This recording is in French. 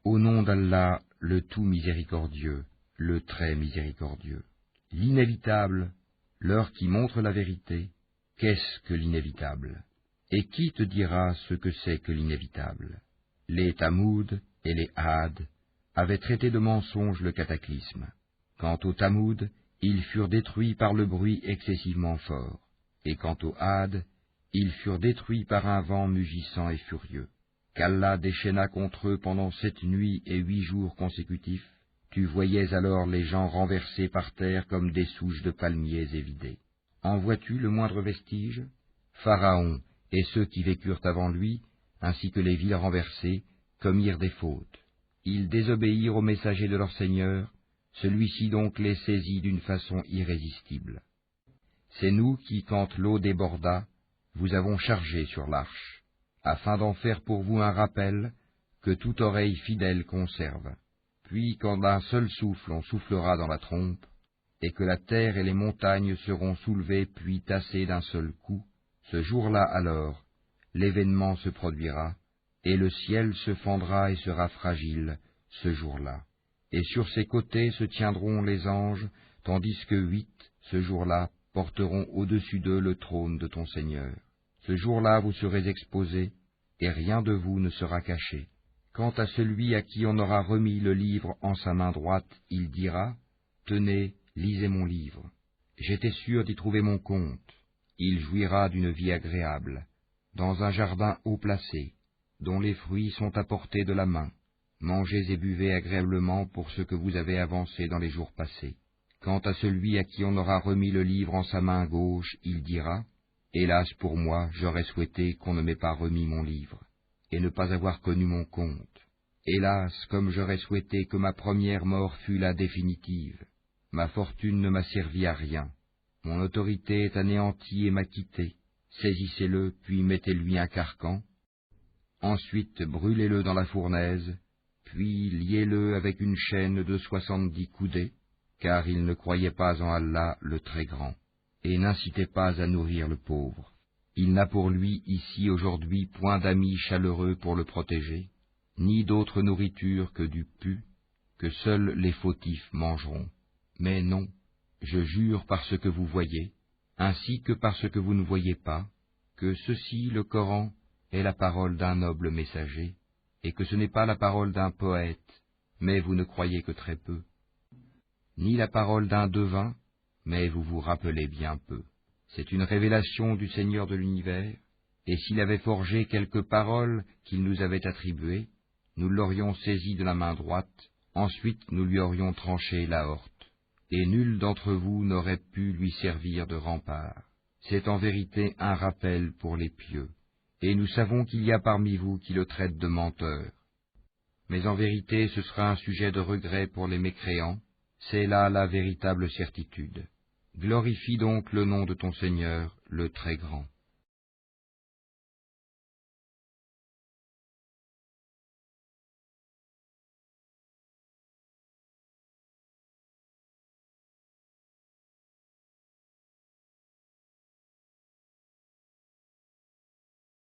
Au nom d'Allah, le tout miséricordieux, le très miséricordieux. L'inévitable, l'heure qui montre la vérité, qu'est-ce que l'inévitable? Et qui te dira ce que c'est que l'inévitable? Les Tamoud et les Had avaient traité de mensonge le cataclysme. Quant aux Tamoud, ils furent détruits par le bruit excessivement fort, et quant aux Had, ils furent détruits par un vent mugissant et furieux. Qu'Allah déchaîna contre eux pendant 7 nuits et 8 jours consécutifs, tu voyais alors les gens renversés par terre comme des souches de palmiers évidées. En vois-tu le moindre vestige? Pharaon et ceux qui vécurent avant lui, ainsi que les villes renversées, commirent des fautes. Ils désobéirent au messager de leur Seigneur, celui-ci donc les saisit d'une façon irrésistible. C'est nous qui, quand l'eau déborda, vous avons chargé sur l'arche, afin d'en faire pour vous un rappel que toute oreille fidèle conserve. Puis, quand d'un seul souffle on soufflera dans la trompe, et que la terre et les montagnes seront soulevées puis tassées d'un seul coup, ce jour-là alors, l'événement se produira, et le ciel se fendra et sera fragile ce jour-là. Et sur ses côtés se tiendront les anges, tandis que 8, ce jour-là, porteront au-dessus d'eux le trône de ton Seigneur. Ce jour-là vous serez exposés, et rien de vous ne sera caché. Quant à celui à qui on aura remis le livre en sa main droite, il dira, « Tenez, lisez mon livre. J'étais sûr d'y trouver mon compte. » Il jouira d'une vie agréable, dans un jardin haut placé, dont les fruits sont à portée de la main. Mangez et buvez agréablement pour ce que vous avez avancé dans les jours passés. Quant à celui à qui on aura remis le livre en sa main gauche, il dira, « Hélas pour moi, j'aurais souhaité qu'on ne m'ait pas remis mon livre, et ne pas avoir connu mon compte. Hélas, comme j'aurais souhaité que ma première mort fût la définitive. Ma fortune ne m'a servi à rien. Mon autorité est anéantie et m'a quitté. Saisissez-le, puis mettez-lui un carcan. Ensuite, brûlez-le dans la fournaise, puis liez-le avec une chaîne de 70 coudées, car il ne croyait pas en Allah le Très-Grand. Et n'incitez pas à nourrir le pauvre. Il n'a pour lui ici aujourd'hui point d'amis chaleureux pour le protéger, ni d'autre nourriture que du pu, que seuls les fautifs mangeront. Mais non, je jure par ce que vous voyez, ainsi que par ce que vous ne voyez pas, que ceci, le Coran, est la parole d'un noble messager, et que ce n'est pas la parole d'un poète, mais vous ne croyez que très peu, ni la parole d'un devin, mais vous vous rappelez bien peu. C'est une révélation du Seigneur de l'univers, et s'il avait forgé quelques paroles qu'il nous avait attribuées, nous l'aurions saisi de la main droite, ensuite nous lui aurions tranché l'aorte, et nul d'entre vous n'aurait pu lui servir de rempart. C'est en vérité un rappel pour les pieux, et nous savons qu'il y a parmi vous qui le traitent de menteur. Mais en vérité ce sera un sujet de regret pour les mécréants, c'est là la véritable certitude. Glorifie donc le nom de ton Seigneur, le Très-Grand.